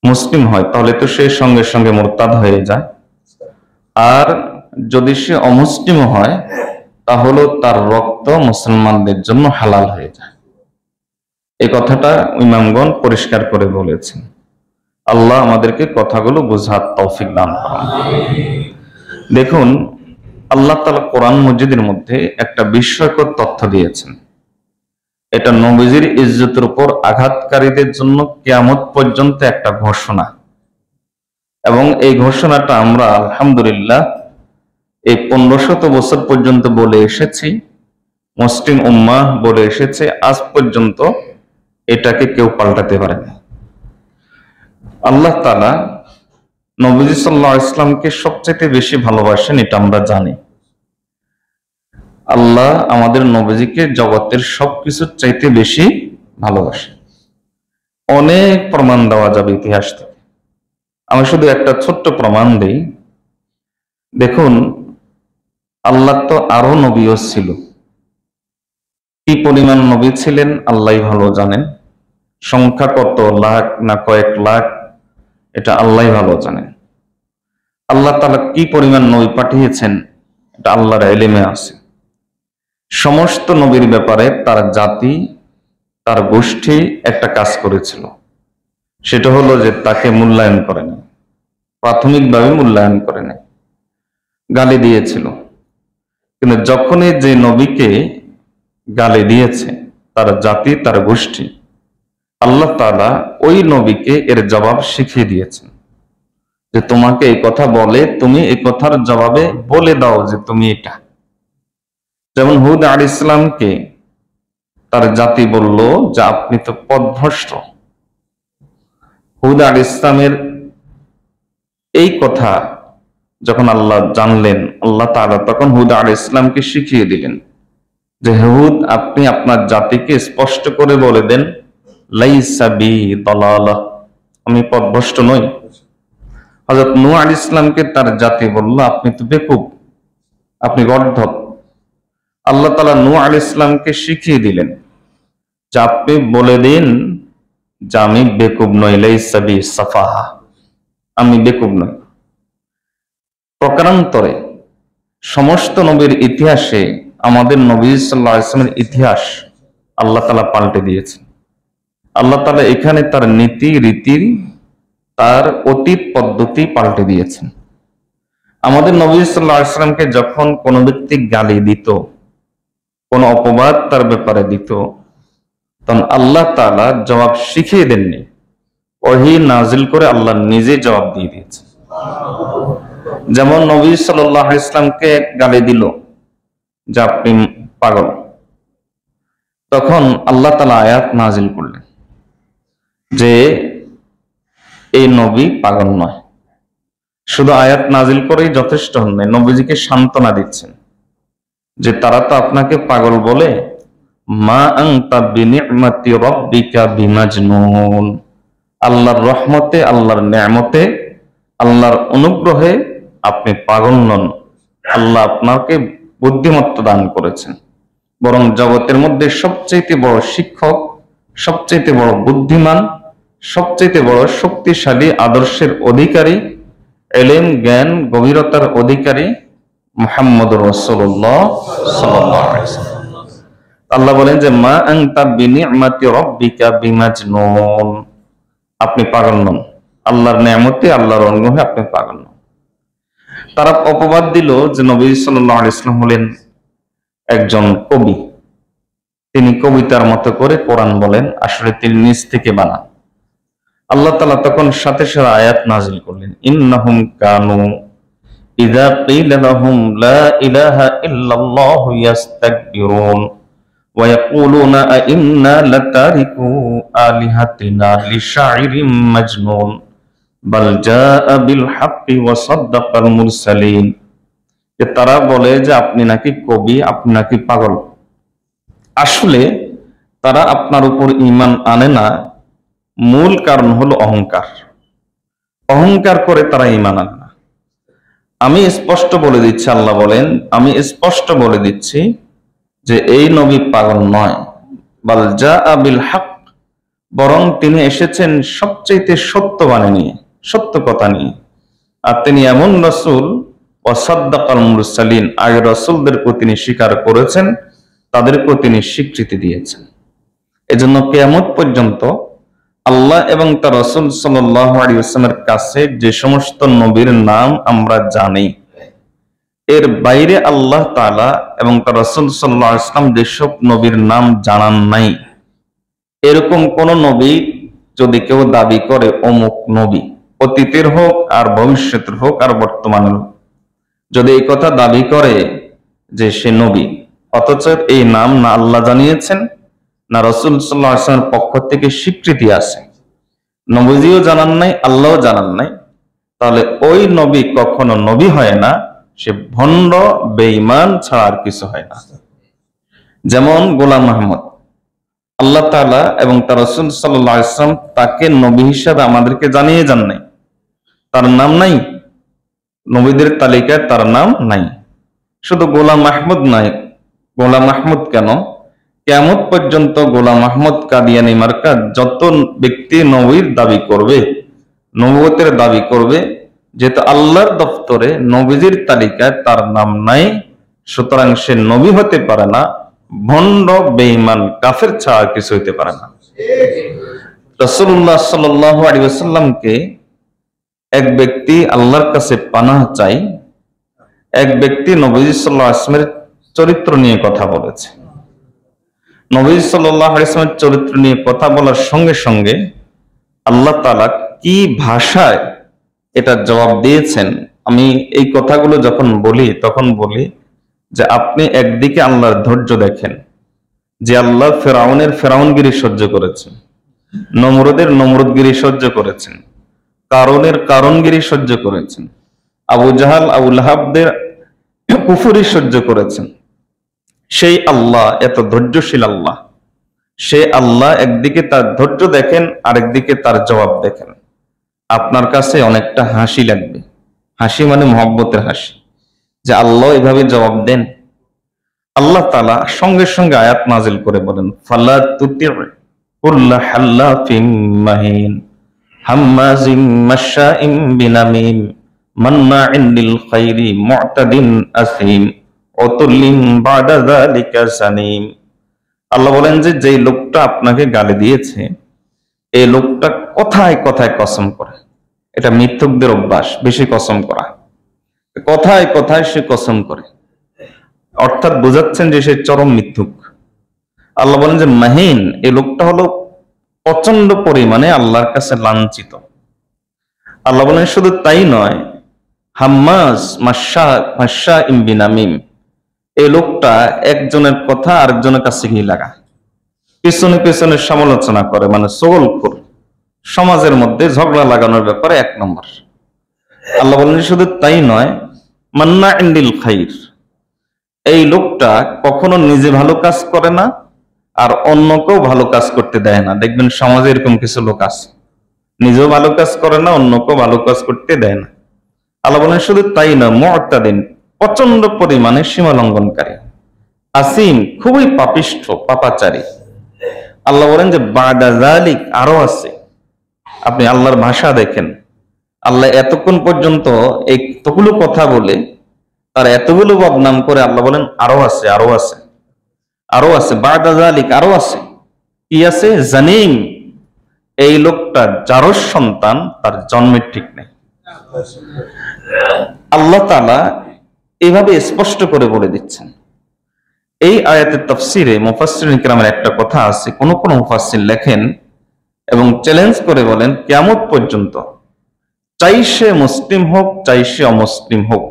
মুসলিম হয় তাহলে তো সে সঙ্গে সঙ্গে মুরতাদ হয়ে যায়, আর যদি সে অমুসলিম হয় তাহলে তার রক্ত মুসলমানদের জন্য হালাল হয়ে যায়। এই কথাটা ইমামগণ পরিষ্কার করে বলেছেন। আল্লাহ আমাদেরকে কথাগুলো বোঝার তৌফিক দান করুন। দেখুন, আল্লাহ তাআলা কোরআন মজিদের মধ্যে একটা বিস্ময়কর তথ্য দিয়েছেন। এটা নবীজির ইজ্জতের উপর আঘাতকারীদের জন্য কিয়ামত পর্যন্ত একটা ঘোষণা, এবং এই ঘোষণাটা আমরা আলহামদুলিল্লাহ এই 1500 বছর পর্যন্ত বলে এসেছি, মুসলিম উম্মাহ বলে এসেছে, আজ পর্যন্ত এটাকে কেউ পাল্টাতে পারেনি। আল্লাহ তাআলা নবীজি সাল্লাল্লাহু আলাইহি ওয়াসাল্লামকে সবচেয়ে বেশি ভালোবাসেন, এটা আমরা জানি। আল্লাহ আমাদের নবীজিকে জগতের সবকিছুর চাইতে বেশি ভালোবাসে। অনেক প্রমাণ দেওয়া যাবে ইতিহাস থেকে, আমি শুধু একটা ছোট্ট প্রমাণ দেই। দেখুন, আল্লাহ তো আরো নবীও ছিল, কি পরিমাণ নবী ছিলেন আল্লাহই ভালো জানেন। সংখ্যা কত লাখ না কয়েক লাখ, এটা আল্লাহই ভালো জানেন। আল্লাহ তাআলা কি পরিমাণ নবী পাঠিয়েছেন এটা আল্লাহর ইলমে আছে। সমস্ত নবীর ব্যাপারে তার জাতি, তার গোষ্ঠী একটা কাজ করেছিল, সেটা হলো যে তাকে মূল্যায়ন করে নাই, প্রাথমিকভাবে মূল্যায়ন করে নাই, গালি দিয়েছিল। কিন্তু যখনই যে নবীকে গালি দিয়েছে তার জাতি, তার গোষ্ঠী, আল্লাহ তাআলা ওই নবীকে এর জবাব শিখিয়ে দিয়েছেন যে তোমাকে এই কথা বলে, তুমি এই কথার জবাবে বলে দাও যে তুমি এটা। যেমন হুদ আলাইহিস সালামকে তার জাতি বলল যে আপনি তো পথভ্রষ্ট। হুদ আলাইহিস সালামের এই কথা যখন আল্লাহ জানলেন, আল্লাহ তাআলা তখন হুদ আলাইহিস সালামকে শিখিয়ে দিলেন যে হুদ, আপনি আপনার জাতিকে স্পষ্ট করে বলে দেন লাইসা বি দালালাহ, আমি পথভ্রষ্ট নই। হযরত নূহ আলাইহিস সালামকে তার জাতি বলল আপনি তো বেকুব, আপনি গর্দভ। আল্লাহ তাআলা নূহ আলাইহিস সালামকে শিখিয়ে দিলেন যে আপনি বলে দিন যে আমি বেকুব নই, লাইসা বি সাফাহা, আমি বেকুব নই। প্রকারান্তরে সমস্ত নবীর ইতিহাসে আমাদের নবী সাল্লাল্লাহু আলাইহি ওয়াসাল্লামের ইতিহাস আল্লাহ তাআলা পাল্টে দিয়েছেন। আল্লাহ তাআলা এখানে তার নীতি রীতি, তার অতীত পদ্ধতি পাল্টে দিয়েছেন। আমাদের নবী সাল্লাল্লাহু আলাইহি ওয়াসাল্লামকে যখন কোনো ব্যক্তি গালি দিত, কোন অপবাদ তার ব্যাপারে দিত, তখন আল্লাহ তাআলা জবাব শিখিয়ে দেননি, ওহী নাজিল করে আল্লাহ নিজে জবাব দিয়ে দিয়েছে। যেমন নবী সাল্লাল্লাহু আলাইহি ওয়াসাল্লামকে গালি দিল যে আপনি পাগল, তখন আল্লাহ তাআলা আয়াত নাজিল করলেন যে এই নবী পাগল নয়। শুধু আয়াত নাজিল করেই যথেষ্ট হন নাই, নবীজিকে সান্ত্বনা দিচ্ছেন যে তারা তো আপনাকে পাগল বলে, মা আনতা বিনি'মাতি রাব্বিকা বিমাজনুন, আল্লাহর রহমতে, আল্লাহর নেয়ামতে, আল্লাহর অনুগ্রহে আপনি পাগল নন। আল্লাহ আপনাকে বুদ্ধিমত্তা দান করেছেন, বরং জগতের মধ্যে সবচেয়ে বড় শিক্ষক, সবচেয়ে বড় বুদ্ধিমান, সবচেয়ে বড় শক্তিশালী আদর্শের অধিকারী, এলেম জ্ঞান গভীরতার অধিকারী মুহাম্মদুর রাসূলুল্লাহ সাল্লাল্লাহু আলাইহি ওয়াসাল্লাম। আল্লাহ বলেন যে মা আনতা বিনি'মাতি রাব্বিকা বিমাজনুন, আপনি পাগল নন, আল্লাহর নিয়ামতে আল্লাহর অনুগ্রহে আপনি পাগল নন। তারা অপবাদ দিল যে নবী সাল্লাল্লাহু আলাইহি ওয়াসাল্লাম হলেন একজন কবি, তিনি কবিতার মতো করে কোরআন বলেন, আসলে তিনি নিজ থেকে বানান। আল্লাহ তাআলা তখন সাথে সাথে আয়াত নাযিল করলেন, ইন্নাহুম কানু ইযা কিলা লাহুম লা ইলাহা ইল্লাল্লাহু ইস্তাকবিরুন ওয়া ইয়াকুলুনা আ ইন্না লাতারিকু আলিহাতিনা লিশাইরিম মাজনুন বাল জাআ বিল হাক্কি ওয়া সাদ্দাকাল মুরসালিন। যে তারা বলে যে আপনি নাকি কবি, আপনি নাকি পাগল। আসলে তারা আপনার উপর ঈমান আনে না, মূল কারণ হলো অহংকার। অহংকার করে তারা ঈমান আনে না। আমি স্পষ্ট বলে দিচ্ছি, আল্লাহ বলেন আমি স্পষ্ট বলে দিচ্ছি যে এই নবী পাগল নয়, বাল জাআ বিল হক, বরং তিনি এসেছেন সবচেয়ে সত্য বাণী নিয়ে, সত্য কথা নিয়ে। আর তিনি এমন রাসূল ওয়া সাদ্দাকাল মুরসালিন, আগে রাসূলদেরকে তিনি স্বীকার করেছেন, তাদেরকে তিনি স্বীকৃতি দিয়েছেন। এজন্য কিয়ামত পর্যন্ত আল্লাহ এবং তার রাসূল সাল্লাল্লাহু আলাইহি ওয়াসাল্লামের কাছে যে সমস্ত নবীর নাম আমরা জানি, এর বাইরে আল্লাহ তাআলা এবং তার রাসূল সাল্লাল্লাহু আলাইহি ওয়াসাল্লাম যেসব নবীর নাম জানান নাই, এরকম কোন নবী যদি কেউ দাবি করে অমুক নবী, অতীতের হোক আর ভবিষ্যতের হোক আর বর্তমানের হোক, যদি এই কথা দাবি করে যে সে নবী, অথচ এই নাম না আল্লাহ জানিয়েছেন না রাসূল সাল্লাল্লাহু আলাইহি ওয়াসাল্লামের পক্ষ থেকে স্বীকৃতি আছে, নবীজিও জানান নাই, আল্লাহও জানান নাই, তাহলে ওই নবী কখনো নবী হয় না, সে ভণ্ড বেঈমান ছাড়া আর কিছু হয় না। যেমন গোলাম আহমদ, আল্লাহ তাআলা এবং তার রাসূল সাল্লাল্লাহু আলাইহি ওয়াসাল্লাম তাকে নবী হিসেবে আমাদেরকে জানিয়ে যান নাই, তার নাম নাই, নবীদের তালিকায় তার নাম নাই। শুধু গোলাম আহমদ নাই, গোলাম আহমদ কেন, কিয়ামত পর্যন্ত গোলাম আহমদ কাদিয়ানী মার্কা যত ব্যক্তি নবীর দাবি করবে, নবুয়তের দাবি করবে, যেহেতু আল্লাহর দপ্তরে নবীজির তালিকায় তার নাম নাই, সুতরাং সে নবী হতে পারে না, ভণ্ড বেঈমান কাফের ছাড়া কিছু হতে পারে না। রাসূলুল্লাহ সাল্লাল্লাহু আলাইহি ওয়াসাল্লামকে এক ব্যক্তি আল্লাহর কাছে পানাহ চাই, এক ব্যক্তি নবী সাল্লাল্লাহু আলাইহি ওয়াসাল্লামের চরিত্র নিয়ে কথা বলেছে। নবী সাল্লাল্লাহু আলাইহি ওয়াসাল্লামের চরিত্র নিয়ে কথা বলার সঙ্গে সঙ্গে আল্লাহ তাআলা কি ভাষায় এটা জবাব দিয়েছেন, আমি এই কথাগুলো যখন বলি তখন বলি যে আপনি একদিকে আল্লাহর ধৈর্য দেখেন, যে আল্লাহ ফেরাউনের ফেরাউনগিরি সহ্য করেছেন, নমরুদের নমরুদগিরি সহ্য করেছেন, কারুনের কারুনগিরি সহ্য করেছেন, আবু জাহাল আবু লাহাবদের কুফরি সহ্য করেছেন। সেই আল্লাহ এত ধৈর্যশীল আল্লাহ, সে আল্লাহ একদিকে তার ধৈর্য দেখেন, আরেকদিকে তার জবাব দেখেন। আপনার কাছে অনেকটা হাসি লাগবে, হাসি মানে মহব্বতের হাসি, যে আল্লাহ এভাবে জবাব দেন। আল্লাহ তাআলা সঙ্গে সঙ্গে আয়াত নাজিল করে বলেন, ফালা তুতি কুল্লা হাল্লাফিন মাহিন হাম্মাজিম মাশাইম বিনামিম মান্নাইন লিল খাইরি মু'তাদিন আসিম উতুল্লিন বাদা যালিকা সানিম। আল্লাহ বলেন যে যেই লোকটা আপনাকে গালি দিয়েছে, এই লোকটা কথায় কথায় কসম করে, এটা মিথ্যুকদের অভ্যাস, বেশি কসম করা, কথায় কথায় সে কসম করে, অর্থাৎ বোঝাচ্ছেন যে সে চরম মিথ্যুক। আল্লাহ বলেন যে মাহিন, এই লোকটা হলো প্রচন্ড পরিমাণে আল্লাহর কাছে লাঞ্ছিত। আল্লাহ বলেন শুধু তাই নয়, হাম্মাজ মাশা বিনামিম, এই লোকটা একজনের কথা আরেকজনের কাছে গিয়ে লাগা, পিছনে পিছনে সমালোচনা করে, মানে সগলখোর, সমাজের মধ্যে ঝগড়া লাগানোর ব্যাপারে এক নম্বর। আল্লাহ বলেন শুধু তাই নয়, মান্নাইন লিল খাইর, এই লোকটা কখনো নিজে ভালো কাজ করে না আর অন্যকেও ভালো কাজ করতে দেয় না। দেখবেন সমাজে এরকম কিছু লোক আছে, নিজেও ভালো কাজ করে না, অন্যকেও ভালো কাজ করতে দেয় না। আল্লাহ বলেন শুধু তাই না, মু'তাদিন, প্রচন্ড পরিমাণে সীমা লঙ্ঘনকারী, আসিম, খুবই পাপিষ্ঠ, পাপাচারী। আল্লাহ বলেন যে বাদা যালিক, আরো আছে। আপনি আল্লাহর ভাষা দেখেন, আল্লাহ এতক্ষণ পর্যন্ত এতগুলো কথা বলে তার এতগুলো বদনাম করে আল্লাহ বলেন আরো আছে, আরো আছে, আরো আছে, বাদা যালিক, আরো আছে। কি আছে? জানিম, এই লোকটা জারজ সন্তান, তার জন্মের ঠিক নেই। আল্লাহ তাআলা এইভাবে স্পষ্ট করে বলে দিচ্ছেন। এই আয়াতের তাফসিরে মুফাসসিরিন কিরামের একটা কথা আছে, কোন কোন মুফাসসির লেখেন এবং চ্যালেঞ্জ করে বলেন, কিয়ামত পর্যন্ত চাই সে মুসলিম হোক, চাই সে অমুসলিম হোক,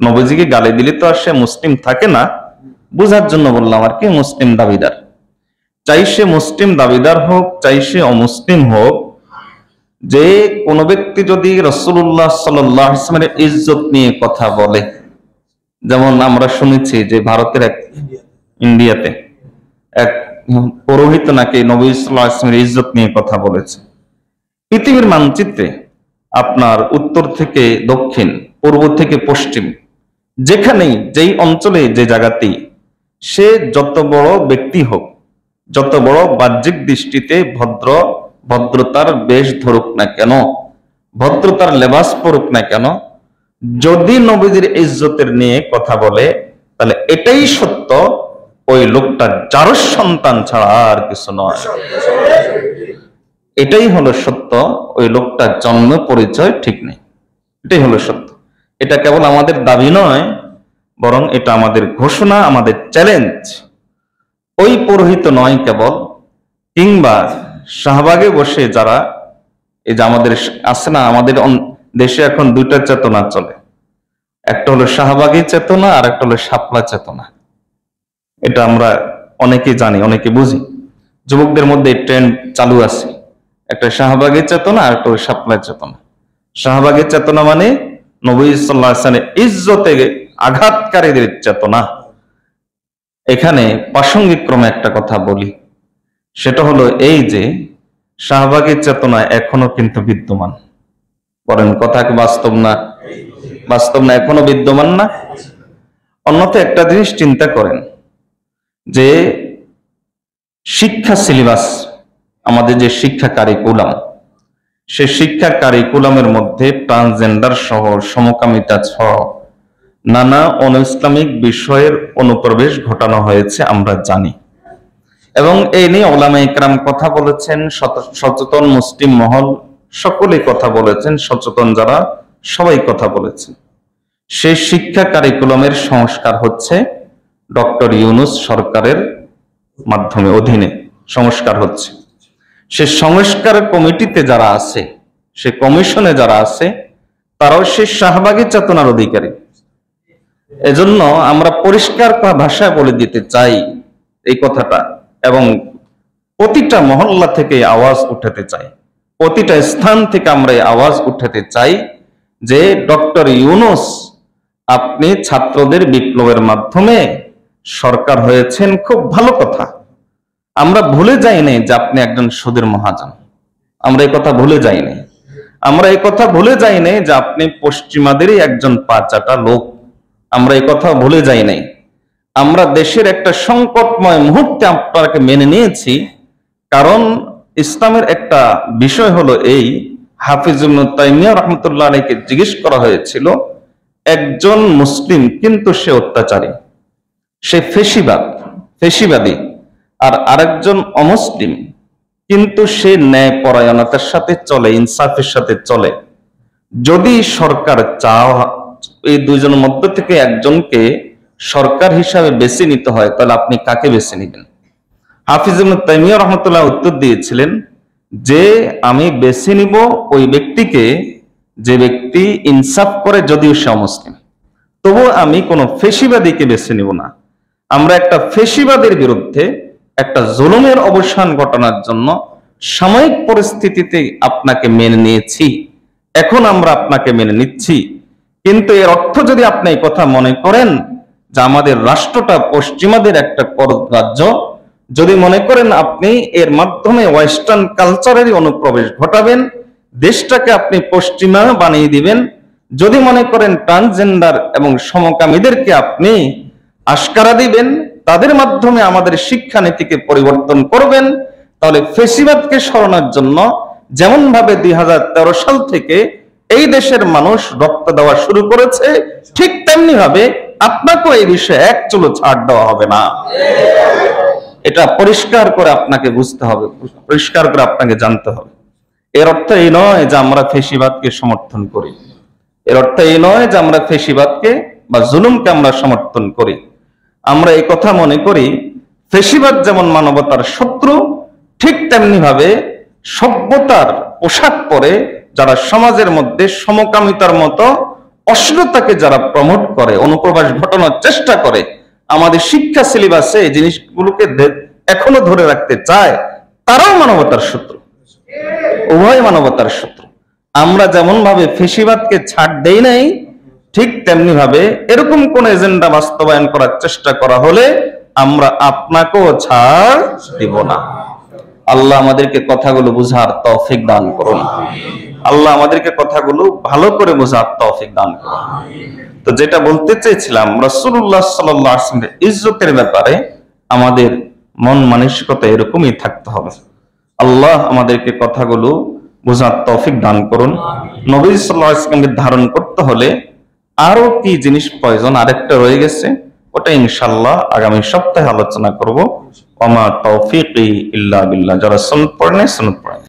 নবীজিকে গালি দিলে তো আর সে মুসলিম থাকে না, বোঝার জন্য বললাম আর কি, মুসলিম দাবিদার, চাই সে মুসলিম দাবিদার হোক, চাই সে অমুসলিম হোক, যে কোন ব্যক্তি যদি রাসূলুল্লাহ সাল্লাল্লাহু আলাইহি ওয়াসাল্লামের ইজ্জত নিয়ে কথা বলে, যেমন আমরা শুনেছি যে ভারতের ইন্ডিয়াতে এক পুরোহিত নাকি নবী সাল্লাল্লাহু আলাইহি ওয়াসাল্লামের ইজ্জত নিয়ে কথা বলেছে। পৃথিবীর মানচিত্রে আপনার উত্তর থেকে দক্ষিণ, পূর্ব থেকে পশ্চিম, যেখানেই, যেই অঞ্চলে, যে জায়গাতেই সে যত বড় ব্যক্তি হোক, যত বড় বাহ্যিক দৃষ্টিতে ভদ্রতার বেশ ধরুক না কেন, ভদ্রতার লেবাস পরুক না কেন, যদি নবীজির ইজ্জতের নিয়ে কথা বলে, তাহলে এটাই সত্য, ওই লোকটা জারজ সন্তান ছাড়া আর কিছু নয়। এটাই হলো সত্য, ওই লোকটার জন্ম পরিচয় ঠিক নেই। এটাই হলো সত্য। এটা কেবল আমাদের দাবি নয়, বরং এটা আমাদের ঘোষণা, আমাদের চ্যালেঞ্জ। ওই পুরোহিত নয় কেবল, কিংবা শাহবাগে বসে যারা, এই যে আমাদের আছে না, আমাদের দেশে এখন দুইটা চেতনা চলে, একটা হলো শাহবাগী চেতনা আর একটা হলো শাপলা চেতনা। এটা আমরা অনেকে জানি, অনেকে বুঝি, যুবকদের মধ্যে ট্রেন্ড চালু আছে, একটা শাহবাগী চেতনা আর একটা হলো শাপলা চেতনা। শাহবাগী চেতনা মানে নবী সাল্লাল্লাহু আলাইহি ওয়াসাল্লামের ইজ্জতে আঘাতকারীদের চেতনা। এখানে প্রাসঙ্গিক ক্রমে একটা কথা বলি, সেটা হলো এই যে শাহবাগী চেতনা এখনো কিন্তু বিদ্যমান। বলেন, কথা কি বাস্তব না? বাস্তব না? এখনো বিদ্যমান না? অন্যথায় একটা জিনিস চিন্তা করেন, যে শিক্ষা সিলেবাস, আমাদের যে শিক্ষা কারিকুলাম, সে শিক্ষা কারিকুলামের মধ্যে ট্রান্সজেন্ডার সহ, সমকামিতা সহ নানা অনইসলামিক বিষয়ের অনুপ্রবেশ ঘটানো হয়েছে, আমরা জানি। এবং এই নিয়ে উলামায়ে ইকরাম কথা বলেছেন, সচেতন মুসলিম মহল সকলে কথা বলেছেন, সচেতন যারা সবাই কথা বলেছেন। সেই শিক্ষা কারিকুলামের সংস্কার হচ্ছে ডক্টর ইউনূস সরকারের মাধ্যমে, অধীনে সংস্কার হচ্ছে। সে সংস্কার কমিটিতে যারা আছে, সে কমিশনে যারা আছে, তারাও সে শাহবাগী চেতনার অধিকারী। এজন্য আমরা পরিষ্কার ভাষায় বলে দিতে চাই এই কথাটা, এবং প্রতিটা মহল্লা থেকে আওয়াজ উঠাতে চাই, প্রতিটা স্থান থেকে আমরা এই আওয়াজ উঠাতে চাই যে ডক্টর ইউনূস, আপনি ছাত্রদের বিপ্লবের মাধ্যমে সরকার হয়েছেন, খুব ভালো কথা। আমরা ভুলে যাই নাই যে আপনি একজন সুদের মহাজন, আমরা এই কথা ভুলে যাই নাই। আমরা এই কথা ভুলে যাই নাই যে আপনি পশ্চিমাদেরই একজন পাচাটা লোক, আমরা এই কথা ভুলে যাই নাই। আমরা দেশের একটা সংকটময় মুহূর্তে আপনাকে মেনে নিয়েছি, কারণ ইসলামের একটা বিষয় হলো এই, হাফিজ ইবনে তাইমিয়া রাহমাতুল্লাহ আলাইহিকে জিজ্ঞেস করা হয়েছিল, একজন মুসলিম কিন্তু সে অত্যাচারী, সে ফেশিবাদী, আর আরেকজন অমুসলিম কিন্তু সে ন্যায় পরায়ণতার সাথে চলে, ইনসাফের সাথে চলে। যদি সরকার এই দুইজনের মধ্য থেকে একজনকে সরকার হিসাবে বেছে নিতে হয়, তাহলে আপনি কাকে বেছে নিবেন? হাফিজ ইবনে তাইমিয়া রাহমাতুল্লাহ উত্তর দিয়েছিলেন যে আমি বেছে নিব ওই ব্যক্তিকে যে ব্যক্তি ইনসাফ করে, যদিও সে অমুসলিম, তবু আমি কোনো ফেশিবাদীকে বেছে নিব না। আমরা একটা ফেশিবাদের বিরুদ্ধে, একটা জুলুমের অবসান ঘটানোর জন্য সাময়িক পরিস্থিতিতে আপনাকে মেনে নিয়েছি, এখন আমরা আপনাকে মেনে নিচ্ছি। কিন্তু এর অর্থ যদি আপনি এই কথা মনে করেন যে আমাদের রাষ্ট্রটা পশ্চিমাদের একটা রাজ্য, যদি মনে করেন আপনি এর মাধ্যমে ওয়েস্টার্ন কালচারেরই অনুপ্রবেশ ঘটাবেন, দেশটাকে আপনি পশ্চিমা বানিয়ে দিবেন, যদি মনে করেন ট্রান্সজেন্ডার এবং সমকামীদেরকে আপনি আশকারা দিবেন, তাদের মাধ্যমে আমাদের শিক্ষানীতিকে পরিবর্তন করবেন, তাহলে ফেসিবাদকে সরানোর জন্য যেমন ভাবে 2013 সাল থেকে এই দেশের মানুষ রক্ত দেওয়া শুরু করেছে, ঠিক তেমনি ভাবে আপনাকেও এই বিষয়ে এক চুলো ছাড় দেওয়া হবে না। এটা পরিষ্কার করে আপনাকে বুঝতে হবে, পরিষ্কার করে আপনাকে জানতে হবে। এর অর্থ এই নয় যে আমরা ফেসিবাদকে সমর্থন করি, এর অর্থ এই নয় যে আমরা ফেসিবাদকে বা জুলুমকে আমরা সমর্থন করি। আমরা এই কথা মনে করি ফেসিবাদ যেমন মানবতার শত্রু, ঠিক তেমনি ভাবে সভ্যতার পোশাক পরে যারা সমাজের মধ্যে সমকামিতার মতো অশ্লীলতাকে যারা প্রমোট করে, অনুপ্রবেশ ঘটানোর চেষ্টা করে, আমাদের শিক্ষা সিলেবাসে এই জিনিসগুলোকে এখনো ধরে রাখতে চায়, তারাও মানবতার শত্রু, উভয় মানবতার শত্রু। আমরা যেমন ভাবে ফেসিবাদকে ছাড় দেই নাই, ঠিক তেমনি ভাবে এরকম কোন এজেন্ডা বাস্তবায়ন করার চেষ্টা করা হলে আমরা আপনাকেও ছাড় দিব না। আল্লাহ আমাদেরকে কথাগুলো বুঝার তৌফিক দান করুন। আল্লাহ আমাদেরকে কথাগুলো ভালো করে বোঝার তৌফিক দান করুন। তো যেটা বলতে চেয়েছিলাম, রাসূলুল্লাহ সাল্লাল্লাহু আলাইহি ওয়াসাল্লামের ইজ্জতের ব্যাপারে আমাদের মন মানসিকতা এরকমই থাকতে হবে। আল্লাহ আমাদেরকে কথাগুলো বোঝার তৌফিক দান করুন। নবী সাল্লাল্লাহু আলাইহি ওয়াসাল্লামকে ধারণ করতে হলে আরো কি জিনিস প্রয়োজন, আরেকটা রয়ে গেছে, ওটা ইনশাআল্লাহ আগামী সপ্তাহে আলোচনা করব। ওয়া মা তাওফীকি ইল্লা বিল্লাহ। যারা সুন্নাত পড়েন সুন্নাত পড়েন।